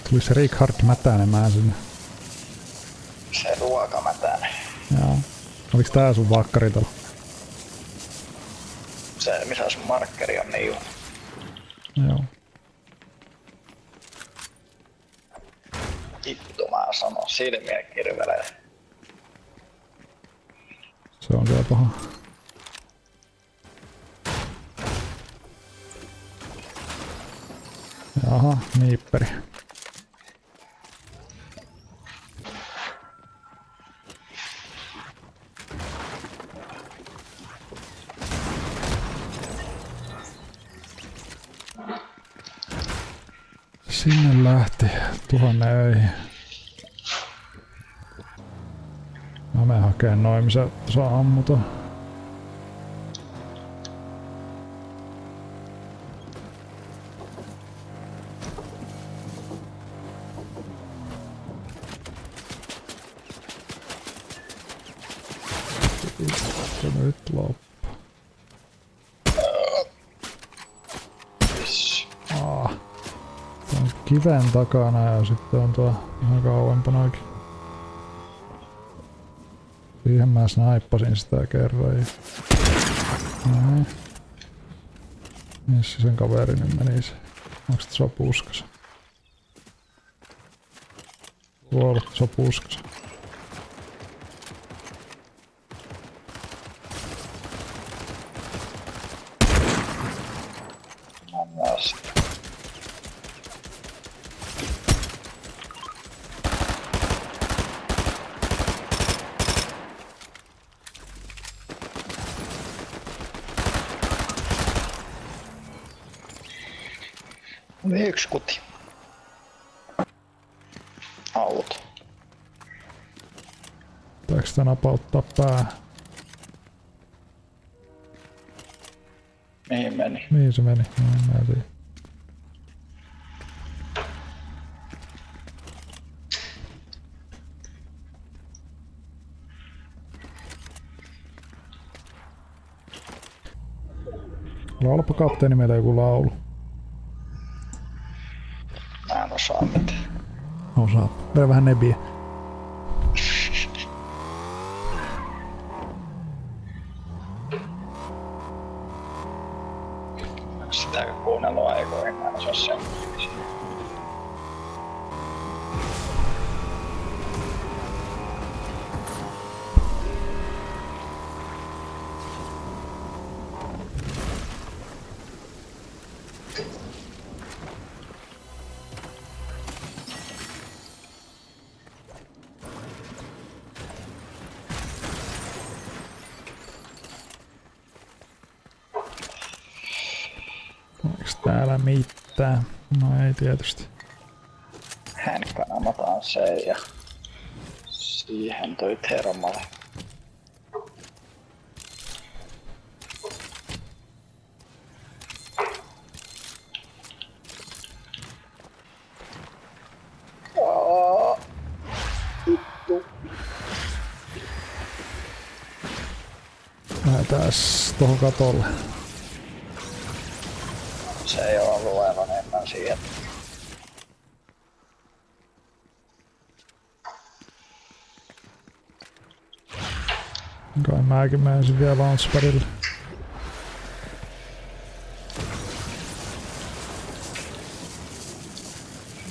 Tuli se Richard mätänemään sinne. Se ruoka mätänee. Joo. Oliks tää sun vakkaritalo? Se missä sun markkeri on niin. Joo. Vittu mä sanon, silmiä kirvelee. Se on kyllä paha. Jaha, niipperi. Sinne lähti, tuonne ei. Mä menen hakeen noin, missä saa ammuta. Se nyt loppu. On kiven takana ja sitten on tuo ihan kauempanakin. Siihen mä snaippasin sitä kerran. Ja... Näin. Missä sen kaveri nyt menisi? Onks se puskas? Tuolla se puskas. Oli yksi kuti. Auto. Pitääkö sitä napauttaa päähän? Mihin meni? Mihin se meni? Mä en tiedä. Laulapa kapteeni meillä joku laulu. Mä en osaa mitään. Osaa. Vedä vähän nebiä. Sitä kuunnellut aikoihin, mä en osaa sen. Eiks täällä mitään? No ei tietysti. Hänkkänä sen ja siihen toi termalle. Vittu. Lähetääs tohon katolle. Se ei oo ollut aivan enemmän siihen. Kai mäkin menisin vielä launchpadille.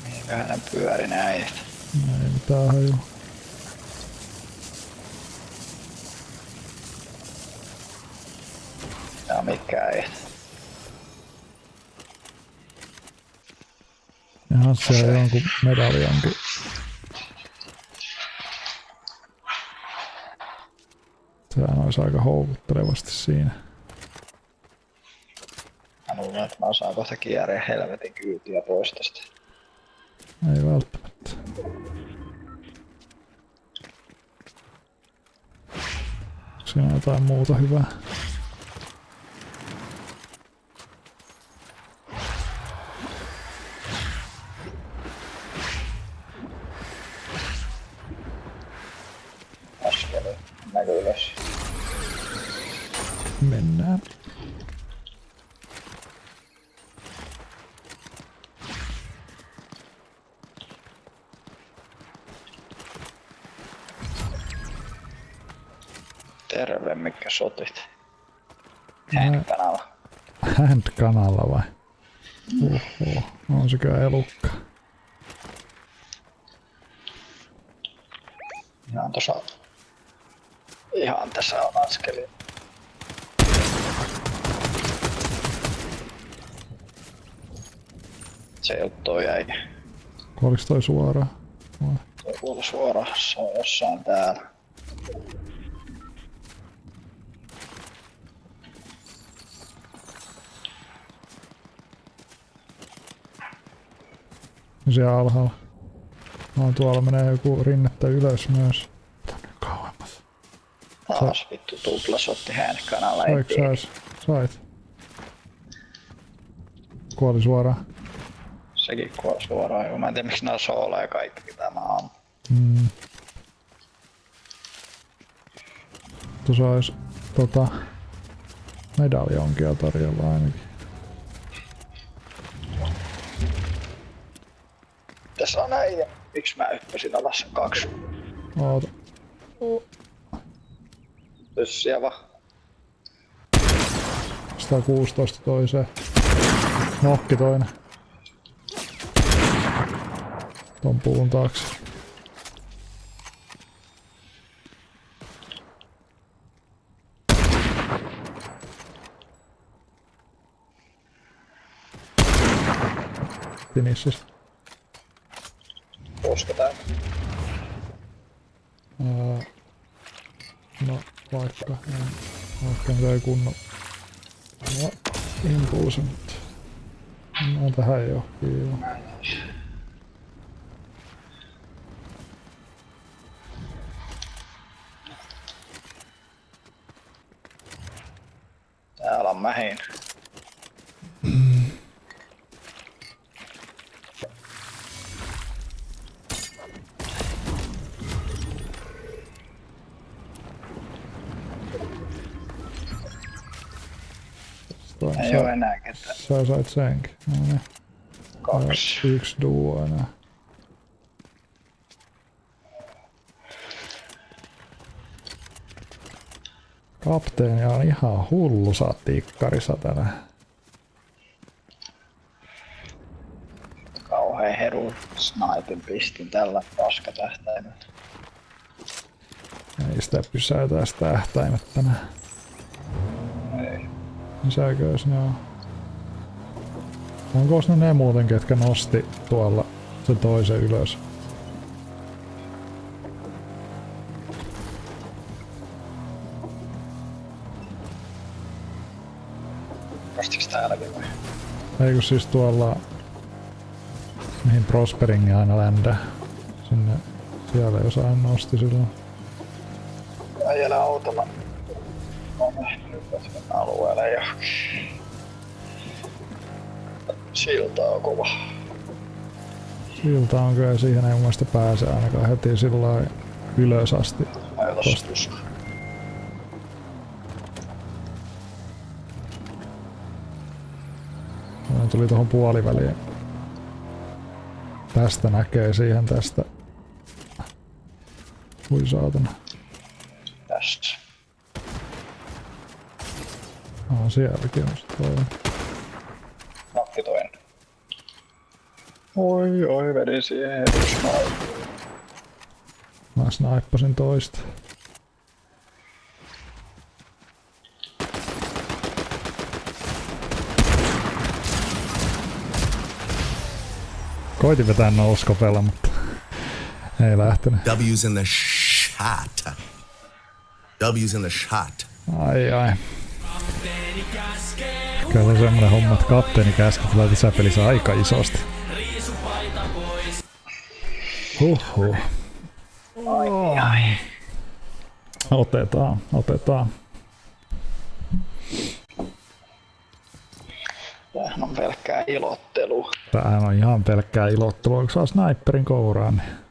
Mihinköhän ne pyöri näitä? Ei mitään hajua. Ja mikä ei. Ihan siellä jonkun medali onkin. Sehän olisi aika houkuttelevasti siinä. Mä luulen, että mä osaan kohta kierreä helvetin kyytiä pois tästä. Ei välttämättä. Siinä on jotain muuta hyvää. Askeli. Näkyy ylös. Mennään. Terve, mikä sotit. Hand-kanava. Hand-kanalla vai? On se kyllä elukka. Ihan tässä on askeli. Se ei oo toi äijä. Oliks toi suoraan? Toi kuulu suoraan, se on jossain täällä. Siellä alhaalla. No tuolla menee joku rinnettä ylös myös. Tonne kauemmas. Taas vittu tuplasotti hand-kanalla. Sait. Kuoli suoraan. Sekin kuoli suoraan. Joo, mä en tiedä miksi nää soolee kaikki mitä mä oon. Tuossa ois medaljonkia tarjolla ainakin. Tässä on näin ja miksi mä hyppäsin alas 2. Oota. Pyssyjä vaan. 116 toiseen. Nokki toinen. Ton puun taakse. Finishes. Koska tää? No vaikka ei kunnon impulsi, mutta no tähän johonkin joo. Täällä on mähin. Ei oo enää ketään. Sä sait senkin. No niin. 2. 1 duo enää. Kapteeni on ihan hullu tikkarissa tänään. Kauheen heru snipin pistin tällä paskatähtäimellä. Ei sitä pysäytä sitä tähtäimet tänään. Ei. Misäkös ne on? Onko ne muuten, ketkä nosti tuolla sen toisen ylös? Nostiks täälläkin vai? Ei kun siis tuolla, mihin Prospering aina ländää. Sinne, siellä jossain nosti silloin. Äijällä autolla on hyppäsi alueelle johonkin. Silta on kova. Silta on kyllä, siihen ei mun mielestä pääse ainakaan heti sillai ylös asti. Ajostus. Tuli tuohon puoliväliin. Tästä näkee siihen tästä. Hui saatana. Tässä. Sielläkin on sit toinen. Nakki toinen. Oi, vedin siihen heti snipe. Mä snaippasin toista. Koitin vetää nouskopella, mutta ei lähtenyt. W's in the shot. W's in the shot. Ai. Kyllä on semmonen homma, että kapteeni käski tulee lisäpelissä aika isosti. Huhhuh. Ai. Otetaan. Tämähän on pelkkää ilottelua. Tämähän on ihan pelkkää ilottelua, kun saa sniperin kouraan. Niin